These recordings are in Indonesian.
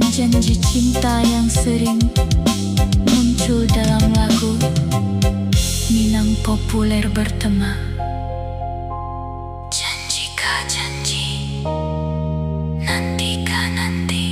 Janji cinta yang sering muncul dalam lagu Minang populer bertema. Janjikah janji, nantikah nanti.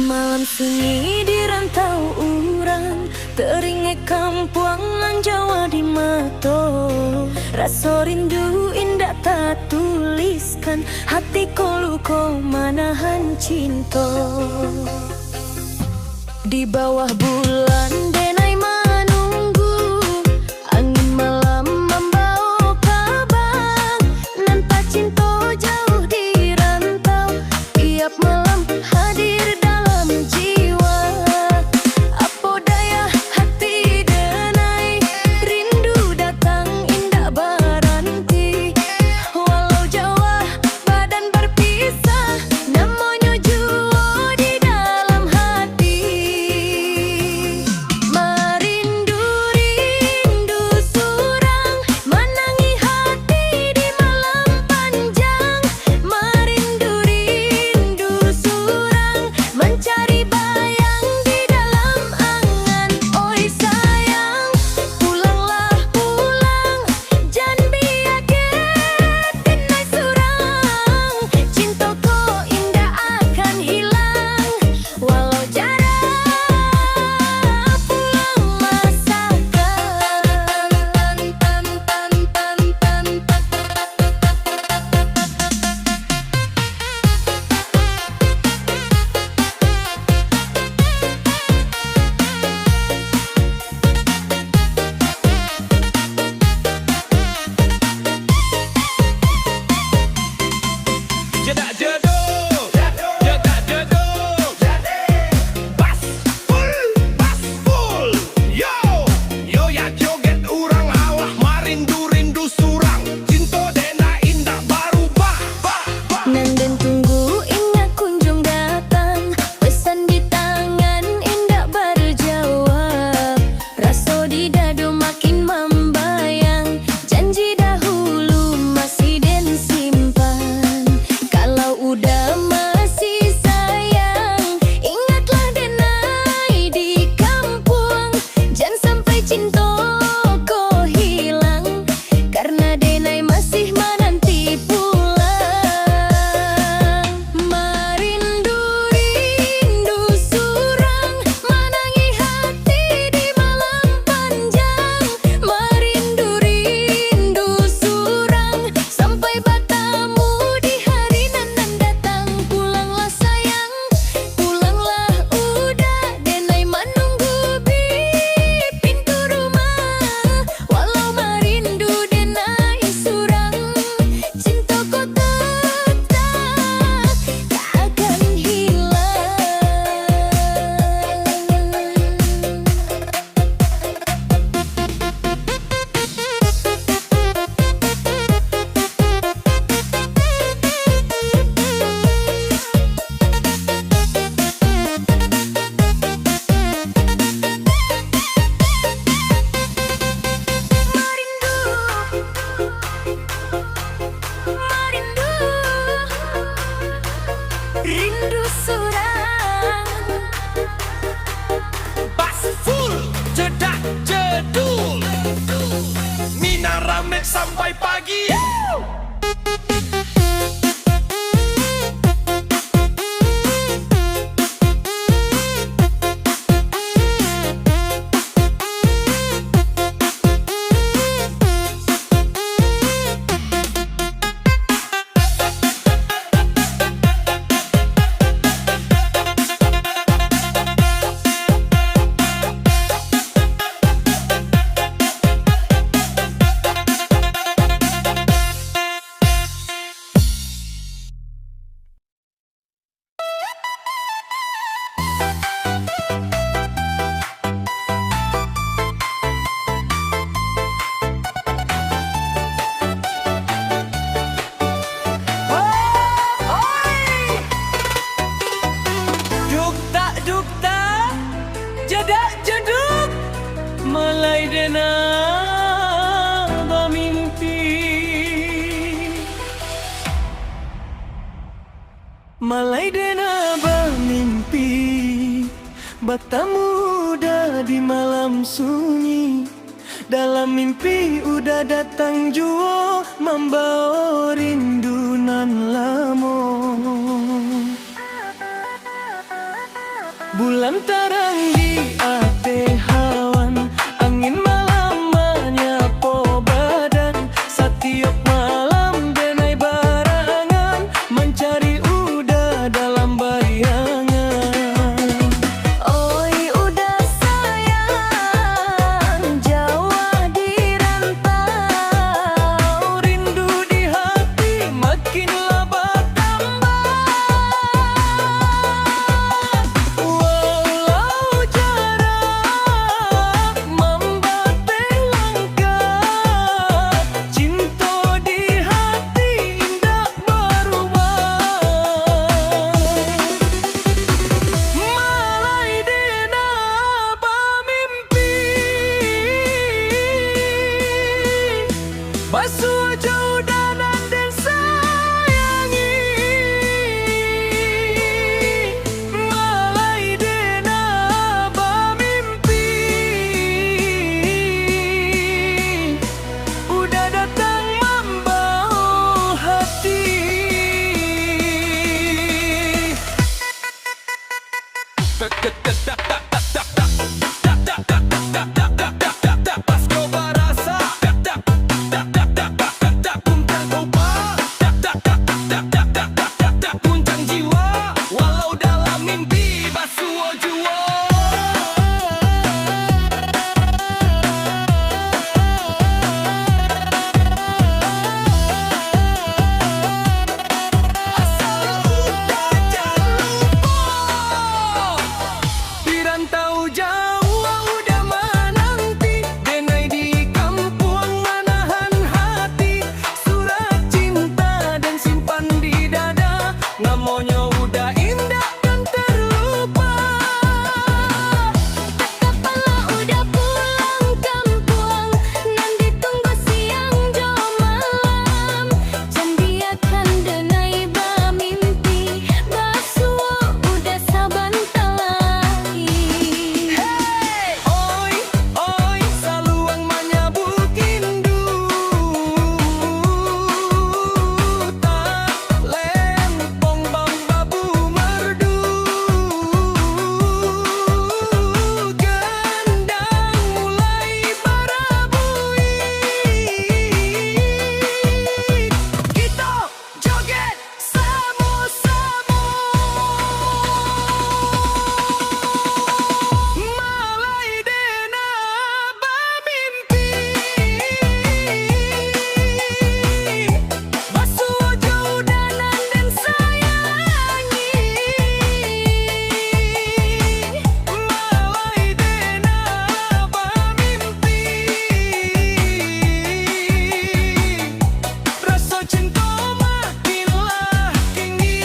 Malam sunyi di rantau urang, teringat kampuangan Jawa di mato. Rasa rindu indah tak tuliskan, hati luka manahan cinta. Di bawah bulan denai menunggu, angin malam membawa kabar. Nanta cinta jauh di rantau, tiap malam hadir dalam jiwa. Apa daya hati denai, rindu datang indah berhenti. Walau jauh badan berpisah, namanya jua di dalam hati. Merindu rindu surang, menangi hati di malam panjang. Merindu rindu surang, mencari bayang di dalam angan. Oi sayang, pulanglah pulang, jangan biarkan denai surang. Cinta kau indah akan hilang, walau jarak pulang masakan. Jedak jeduk, jedak jeduk, bas full, yo ya joget urang awah marindu rindu surang, cinta dena indah berubah. Nanden tunggu ingat kunjung datang, pesan di tangan indah berjawab. Rasa di dadu makin membayang, janji dahulu masih den simpan. Kalau udah masih sayang, ingatlah denai di kampung. Jangan sampai cinta kau hilang, karena denai masih menanti pulang. Merindu rindu surang, menangi hati di malam panjang. Merindu rindu surang, sampai bertemu di hari nan datang. Pulanglah sayang, pulanglah udah, denai menunggu di pintu rumah. Walau merindu denai surang, cinta kau tetap tak akan hilang. Rindu surang. Bas full, jedak jedul, Mina rame sampai pagi. Malai dena bermimpi bertemu udah di malam sunyi. Dalam mimpi udah datang jua membawa rindu nan lamo. Bulan terang di ate hawan, angin malam menyapu badan. Setiap malam denai barangan mencari udah dalam bayangan. Oi udah sayang, Jawa di rantau. Rindu di hati makinlah bertambah. Walau jarak membateh langkah, cinta di hati indah berubah. Malai dena bermimpi basuh jauh danan dan sayangi. Malai dena bermimpi udah datang membawa hati. Pasko barasa puncang oba, puncang jiwa. Walau dalam mimpi basuh jua. Asal udah jangan lupa, di rantau Jawa udah menanti. Denai di kampung menahan hati, surat cinta dan simpan di dada. Namanya udah indah dan terlupa. Kepala udah pulang kampung, nan ditunggu siang jo malam. Jandiakan denai bermimpi, basuh udah saban talai. Oi, oi, saluang menyambut rindu. Tak lempong bang babu merdu. Gendang mulai berabui. Kita joget sama-sama. Malai dena bermimpi basuh jauh danan dan sayangi. Malai dena bermimpi rasa cinta makinlah tinggi.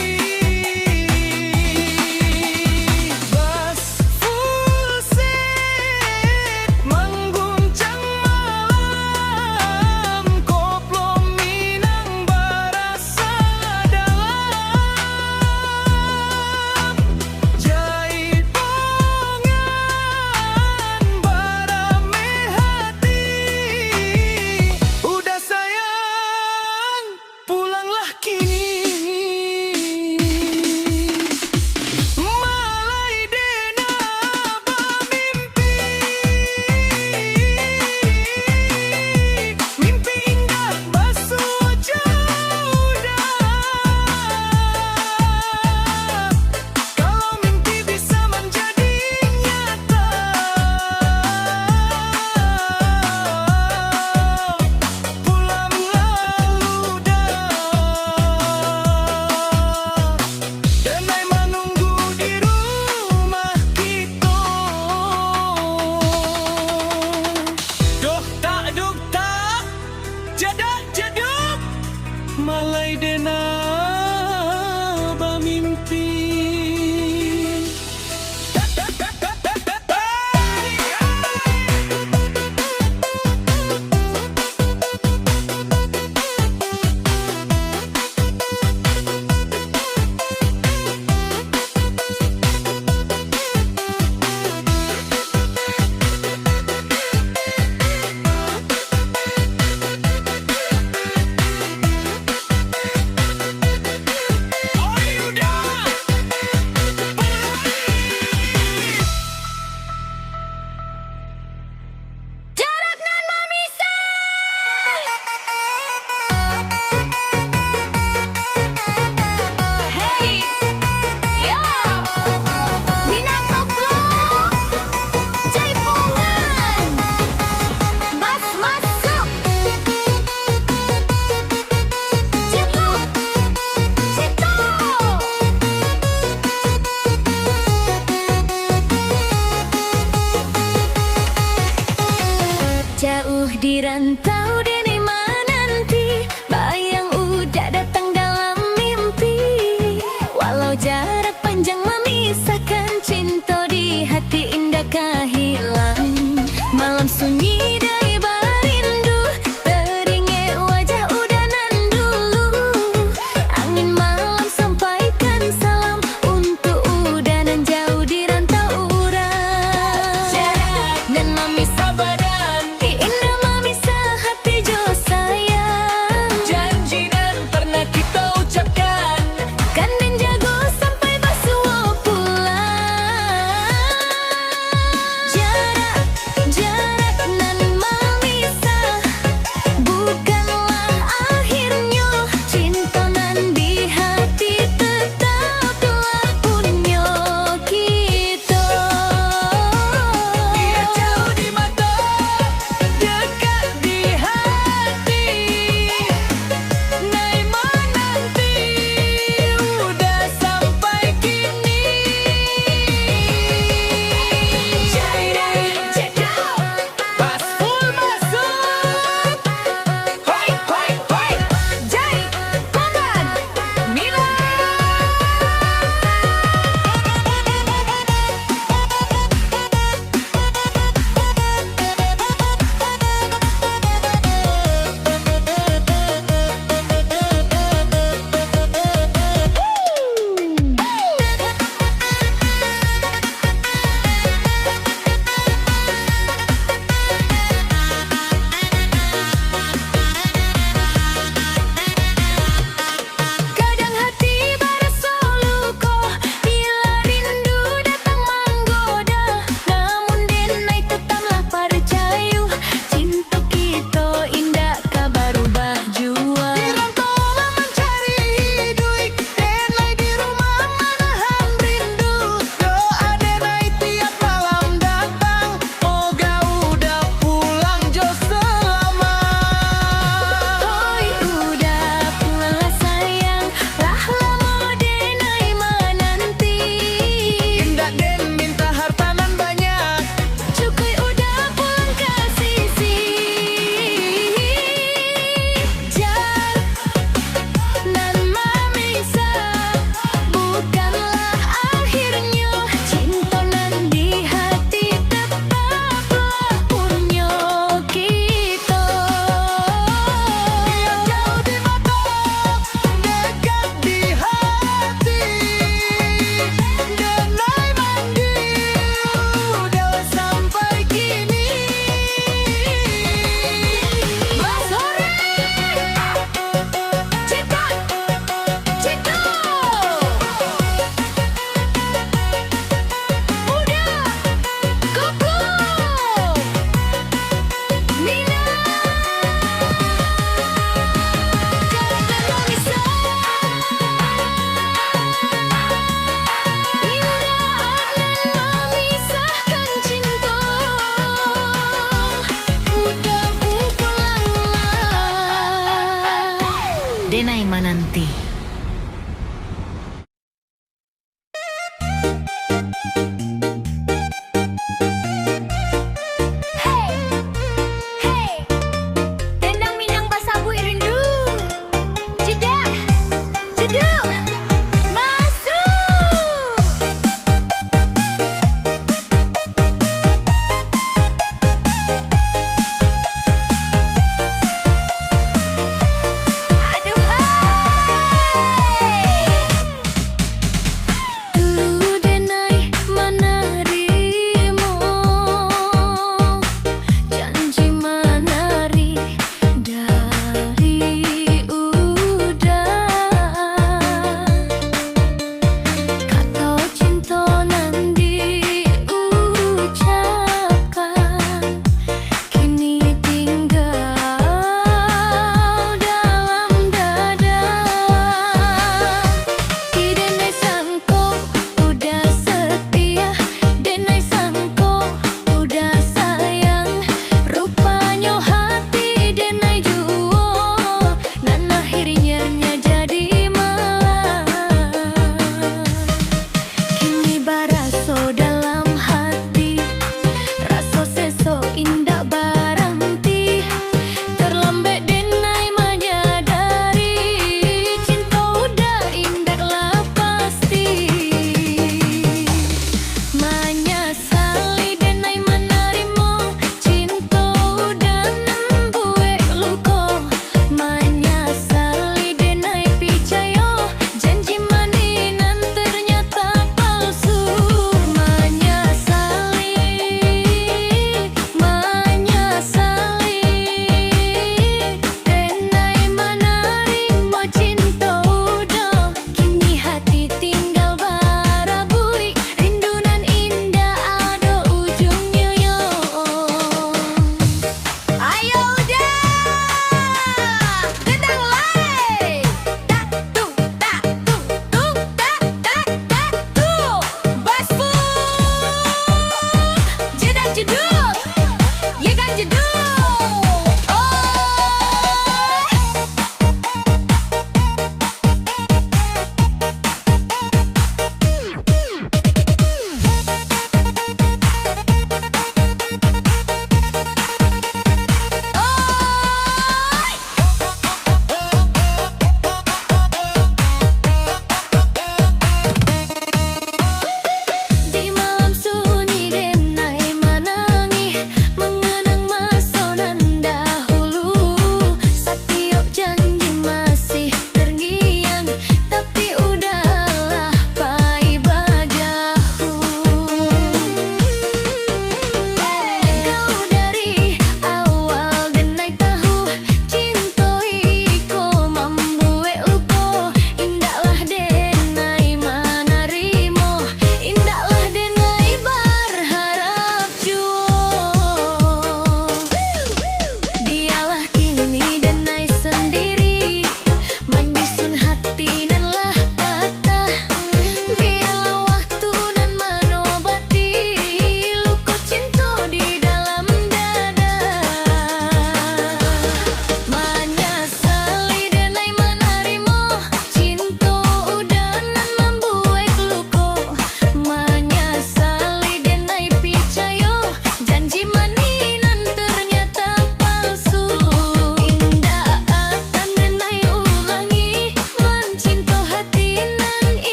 Bas full set mengguncang malam, koplo Minang barasa dalam. Jahit bongan barame hati, udah sayang pulanglah kini. Malai dena bermimpi, mimpi indah basuh jauh dah. Kalau mimpi bisa menjadi nyata, pulanglah ludah. Denai menunggu di rumah kita. Duk tak, jadak jaduk. Malai dena bermimpi. denai mananti. Hey, hey, tendang minang basabui rindu. Jedak, jeduk, masuk. Aduhai.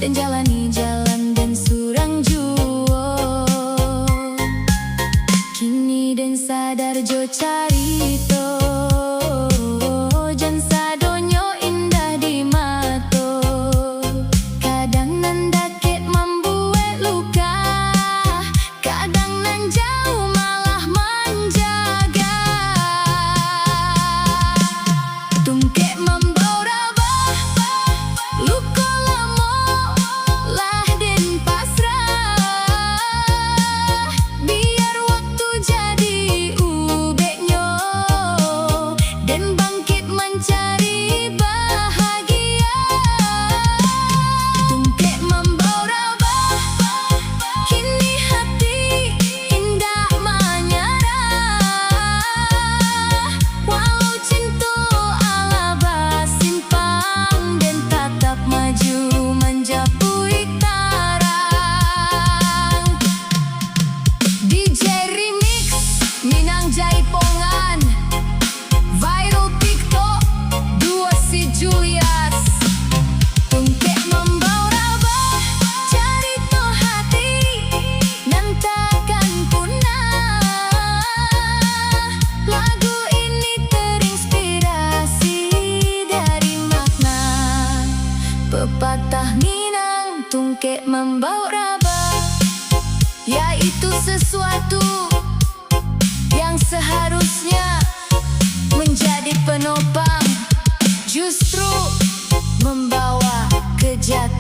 dan jalani jalan dan surang juo. Kini den sadar jo carito, jan sadonyo indah di mato. Kadang nan dakit membuat luka, kadang nan jauh malah menjaga. Tungkek membau rabah, luka lamo lah den pasrah. Biar waktu jadi ubeknya dan bangkit mencari bahagia. Tungkek membau rabah, kini hati indah menyerah. Walau cinta ala basimpang dan tatap maju menjapui tarang. DJ Remix Minang Jaipongan, viral TikTok dua si Julius. Tungkek membau rabah, carito hati nan takkan punah. Lagu ini terinspirasi dari makna pepatah Minang. Tungkek membau rabah, yaitu sesuatu yang seharusnya menjadi penopang, justru membawa kejahatan.